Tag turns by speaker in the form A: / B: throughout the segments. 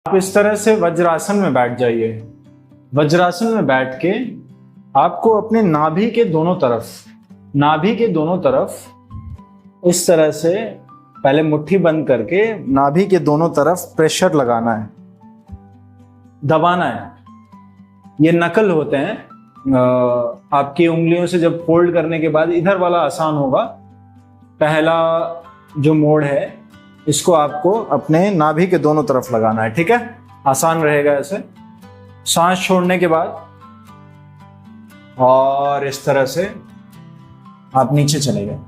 A: आप इस तरह से वज्रासन में बैठ जाइए। वज्रासन में बैठ के आपको अपने नाभि के दोनों तरफ इस तरह से पहले मुट्ठी बंद करके नाभि के दोनों तरफ प्रेशर लगाना है, दबाना है। ये नकल होते हैं। आपकी उंगलियों से जब फोल्ड करने के बाद इधर वाला आसान होगा। पहला जो मोड़ है इसको आपको अपने नाभि के दोनों तरफ लगाना है, ठीक है? आसान रहेगा ऐसे। सांस छोड़ने के बाद और इस तरह से आप नीचे चले गए।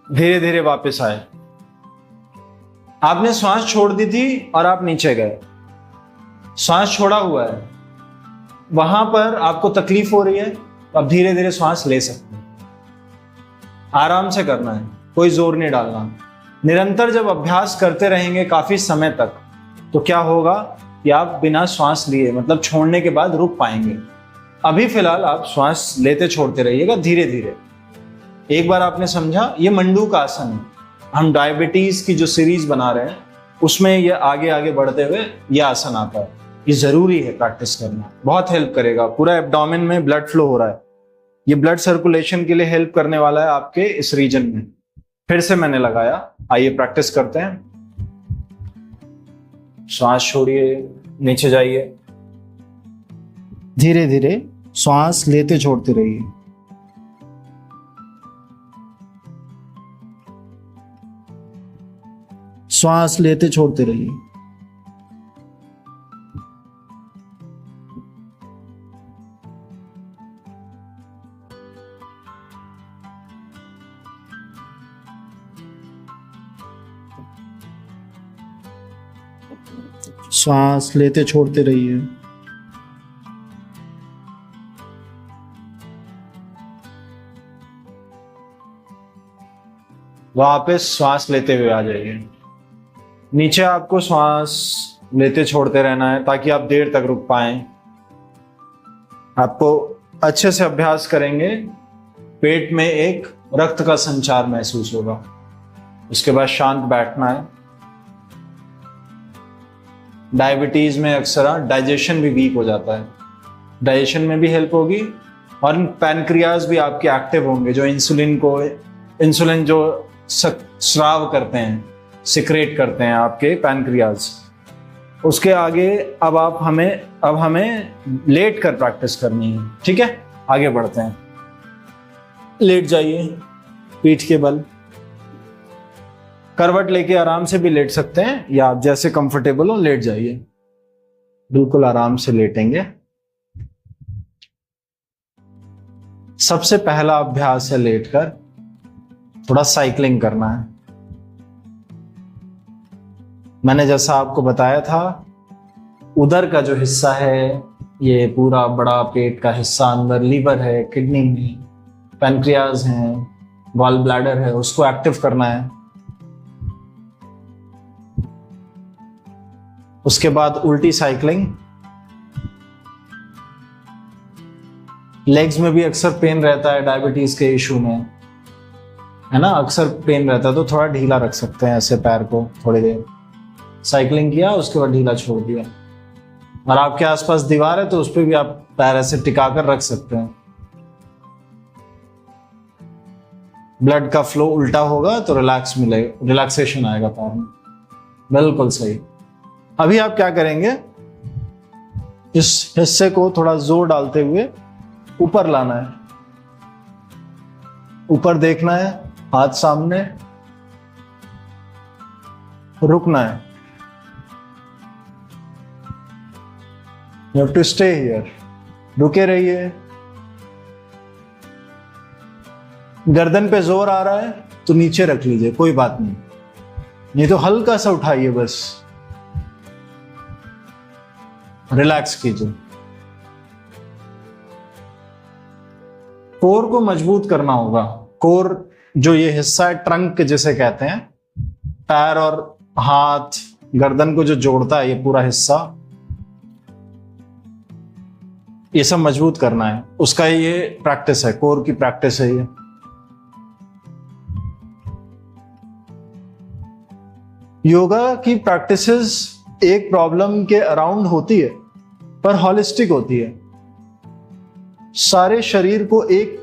A: धीरे धीरे वापस आए। आपने सांस छोड़ दी थी और आप नीचे गए। सांस छोड़ा हुआ है, वहां पर आपको तकलीफ हो रही है, तो आप धीरे धीरे सांस ले सकते हैं। आराम से करना है, कोई जोर नहीं डालना। निरंतर जब अभ्यास करते रहेंगे काफी समय तक, तो क्या होगा कि आप बिना श्वास लिए मतलब छोड़ने के बाद रुक पाएंगे। अभी फिलहाल आप श्वास लेते छोड़ते रहिएगा धीरे धीरे। एक बार आपने समझा, ये मंडूक आसन है। हम डायबिटीज की जो सीरीज बना रहे हैं उसमें ये आगे आगे बढ़ते हुए ये आसन आता है। ये जरूरी है प्रैक्टिस करना, बहुत हेल्प करेगा। पूरा एब्डोमेन में ब्लड फ्लो हो रहा है, ये ब्लड सर्कुलेशन के लिए हेल्प करने वाला है आपके इस रीजन में। फिर से मैंने लगाया, आइए प्रैक्टिस करते हैं। श्वास छोड़िए, नीचे जाइए, धीरे धीरे श्वास लेते छोड़ते रहिए। श्वास लेते छोड़ते रहिए। श्वास लेते छोड़ते रहिए। वापस श्वास लेते हुए आ जाइए। नीचे आपको श्वास लेते छोड़ते रहना है ताकि आप देर तक रुक पाएं। आपको अच्छे से अभ्यास करेंगे, पेट में एक रक्त का संचार महसूस होगा। उसके बाद शांत बैठना है। डायबिटीज में अक्सर डाइजेशन भी वीक हो जाता है, डाइजेशन में भी हेल्प होगी और पैनक्रियाज भी आपके एक्टिव होंगे, जो इंसुलिन जो स्राव करते हैं, सिक्रेट करते हैं आपके पैनक्रियाज। उसके आगे अब हमें लेट कर प्रैक्टिस करनी है, ठीक है? आगे बढ़ते हैं। लेट जाइए, पीठ के बल। करवट लेके आराम से भी लेट सकते हैं या आप जैसे कंफर्टेबल हो लेट जाइए। बिल्कुल आराम से लेटेंगे। सबसे पहला अभ्यास है लेटकर थोड़ा साइकिलिंग करना है। मैंने जैसा आपको बताया था, उदर का जो हिस्सा है, ये पूरा बड़ा पेट का हिस्सा, अंदर लीवर है, किडनी में पैनक्रियाज हैं, गॉल ब्लैडर है, उसको एक्टिव करना है। उसके बाद उल्टी साइकिलिंग। लेग्स में भी अक्सर पेन रहता है डायबिटीज के इशू में, है ना? अक्सर पेन रहता है, तो थोड़ा ढीला रख सकते हैं ऐसे पैर को। थोड़ी देर साइकिलिंग किया, उसके बाद ढीला छोड़ दिया। और आपके आसपास दीवार है तो उस पर भी आप पैर ऐसे टिकाकर रख सकते हैं। ब्लड का फ्लो उल्टा होगा तो रिलैक्सेशन आएगा पैर में। बिल्कुल सही। अभी आप क्या करेंगे, इस हिस्से को थोड़ा जोर डालते हुए ऊपर लाना है। ऊपर देखना है, हाथ सामने, रुकना है। You have to stay here. रुके रहिए। गर्दन पे जोर आ रहा है तो नीचे रख लीजिए, कोई बात नहीं तो हल्का सा उठाइए, बस रिलैक्स कीजिए। कोर को मजबूत करना होगा। कोर जो ये हिस्सा है, ट्रंक जिसे कहते हैं, पैर और हाथ गर्दन को जो जोड़ता है, ये पूरा हिस्सा ये सब मजबूत करना है, उसका ये प्रैक्टिस है, कोर की प्रैक्टिस है ये। योगा की प्रैक्टिसेस एक प्रॉब्लम के अराउंड होती है पर हॉलिस्टिक होती है, सारे शरीर को एक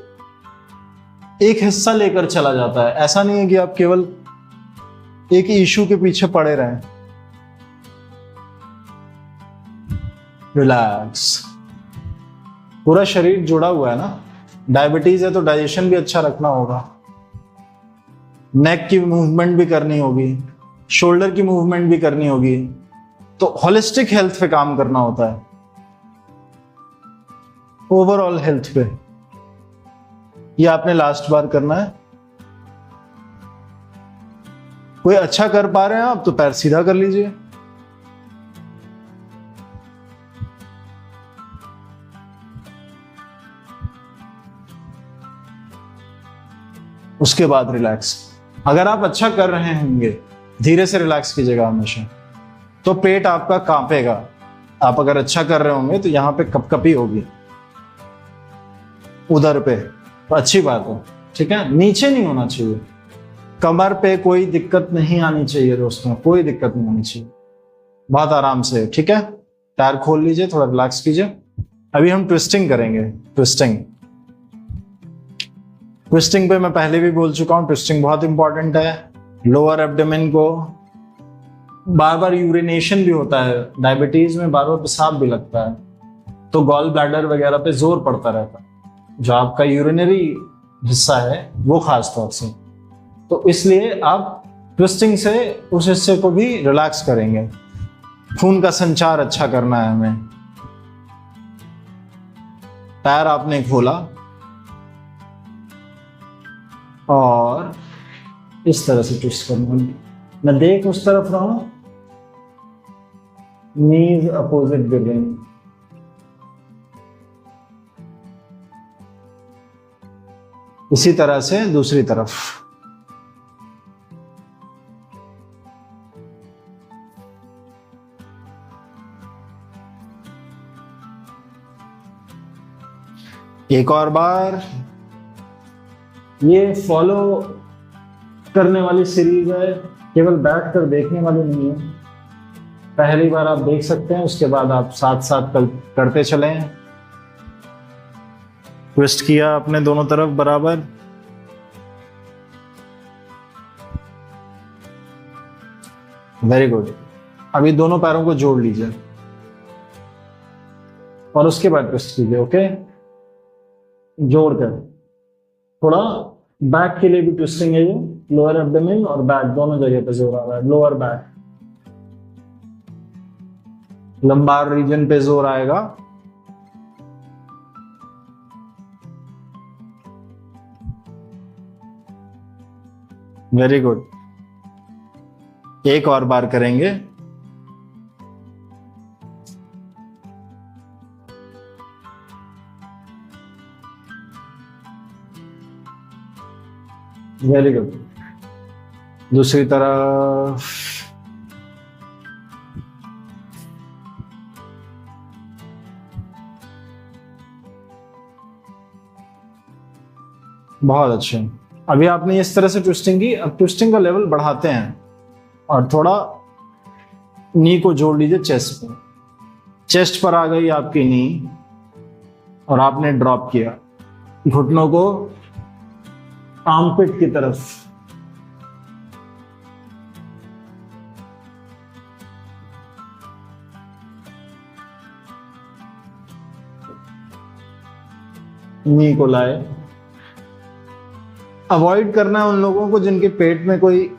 A: हिस्सा लेकर चला जाता है। ऐसा नहीं है कि आप केवल एक इशू के पीछे पड़े रहें। रिलैक्स, पूरा शरीर जुड़ा हुआ है ना। डायबिटीज है तो डाइजेशन भी अच्छा रखना होगा, नेक की मूवमेंट भी करनी होगी, शोल्डर की मूवमेंट भी करनी होगी, तो होलिस्टिक हेल्थ पे काम करना होता है, ओवरऑल हेल्थ पे। ये आपने लास्ट बार करना है। कोई अच्छा कर पा रहे हैं आप तो पैर सीधा कर लीजिए। उसके बाद रिलैक्स। अगर आप अच्छा कर रहे होंगे, धीरे से रिलैक्स कीजिएगा हमेशा, तो पेट आपका कांपेगा। आप अगर अच्छा कर रहे होंगे तो यहां पे कपकपी होगी उधर पे, तो अच्छी बात है, ठीक है। नीचे नहीं होना चाहिए, कमर पे कोई दिक्कत नहीं आनी चाहिए दोस्तों, कोई दिक्कत नहीं आनी चाहिए। बहुत आराम से, ठीक है। पैर खोल लीजिए, थोड़ा रिलैक्स कीजिए। अभी हम ट्विस्टिंग करेंगे। ट्विस्टिंग पे मैं पहले भी बोल चुका हूं, ट्विस्टिंग बहुत इंपॉर्टेंट है। लोअर एब्डोमेन को, बार बार यूरिनेशन भी होता है डायबिटीज में, बार बार पेशाब भी लगता है, तो गॉल ब्लैडर वगैरह पे जोर पड़ता रहता है, जो आपका यूरिनरी हिस्सा है वो खास तौर से। तो इसलिए आप ट्विस्टिंग से उस हिस्से को भी रिलैक्स करेंगे। खून का संचार अच्छा करना है हमें। पैर आपने खोला और इस तरह से ट्विस्ट करना। मैं देख उस तरफ रहा हूं, नीज अपोजिट गिर रही, इसी तरह से दूसरी तरफ। एक और बार। ये फॉलो करने वाली सीरीज है, केवल बैठकर देखने वाली नहीं है। पहली बार आप देख सकते हैं, उसके बाद आप साथ साथ करते चलें। ट्विस्ट किया अपने दोनों तरफ बराबर। Very good. अभी दोनों पैरों को जोड़ लीजिए और उसके बाद ट्विस्ट कीजिए। ओके, जोड़कर। थोड़ा बैक के लिए भी ट्विस्टिंग है ये, लोअर एब्डोमेन और बैक दोनों जगह पे जोर आ रहा है। लोअर बैक, लंबार रीजन पे जोर आएगा। Very good. एक और बार करेंगे। Very good. दूसरी तरफ। बहुत अच्छे। अभी आपने इस तरह से ट्विस्टिंग की, अब ट्विस्टिंग का लेवल बढ़ाते हैं और थोड़ा नी को जोड़ लीजिए चेस्ट पर। चेस्ट पर आ गई आपकी नी और आपने ड्रॉप किया घुटनों को आर्मपिट की तरफ। नी को लाए। अवॉइड करना है उन लोगों को जिनके पेट में कोई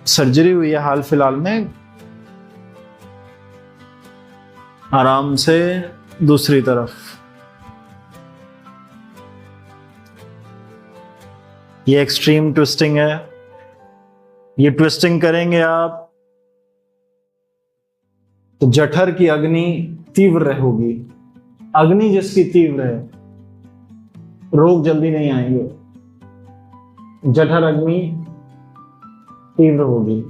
A: सर्जरी हुई है हाल फिलहाल में। आराम से दूसरी तरफ। ये एक्सट्रीम ट्विस्टिंग है। ये ट्विस्टिंग करेंगे आप तो जठर की अग्नि तीव्र होगी। अग्नि जिसकी तीव्र है, रोग जल्दी नहीं आएंगे। जठर अग्नि तीव्र होगी।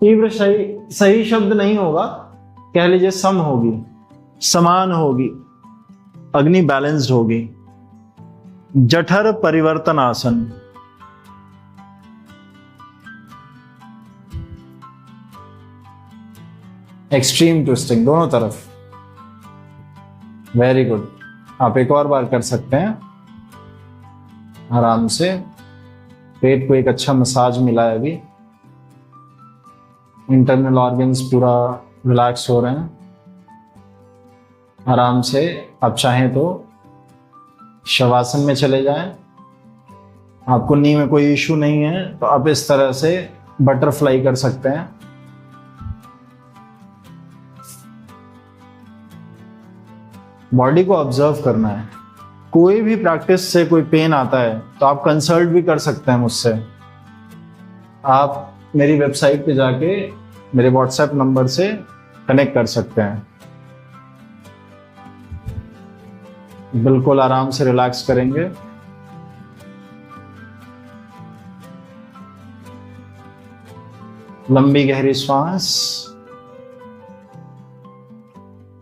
A: तीव्र सही शब्द नहीं होगा, कह लीजिए सम होगी। समान होगी, अग्नि बैलेंस्ड होगी। जठर परिवर्तन आसन, एक्सट्रीम ट्विस्टिंग दोनों तरफ। Very good. आप एक और बार कर सकते हैं आराम से। पेट को एक अच्छा मसाज मिला है अभी, इंटरनल ऑर्गन्स पूरा रिलैक्स हो रहे हैं आराम से। आप चाहें तो शवासन में चले जाएं। आपको नी में कोई इशू नहीं है तो आप इस तरह से बटरफ्लाई कर सकते हैं। बॉडी को ऑब्जर्व करना है। कोई भी प्रैक्टिस से कोई पेन आता है तो आप कंसल्ट भी कर सकते हैं मुझसे। आप मेरी वेबसाइट पे जाके मेरे व्हाट्सएप नंबर से कनेक्ट कर सकते हैं। बिल्कुल आराम से रिलैक्स करेंगे। लंबी गहरी श्वास,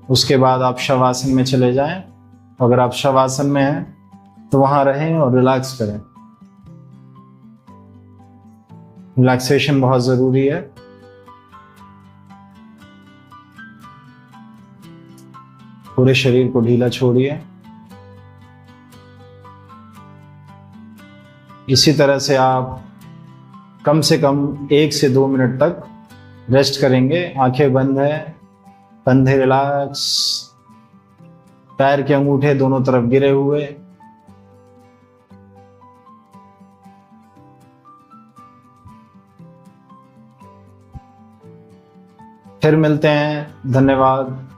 A: उसके बाद आप शवासन में चले जाएं। अगर आप शवासन में हैं तो वहां रहें और रिलैक्स करें। रिलैक्सेशन बहुत जरूरी है। पूरे शरीर को ढीला छोड़िए। इसी तरह से आप कम से कम 1 से 2 मिनट तक रेस्ट करेंगे। आंखें बंद है, कंधे रिलैक्स, पैर के अंगूठे दोनों तरफ गिरे हुए। फिर मिलते हैं। धन्यवाद।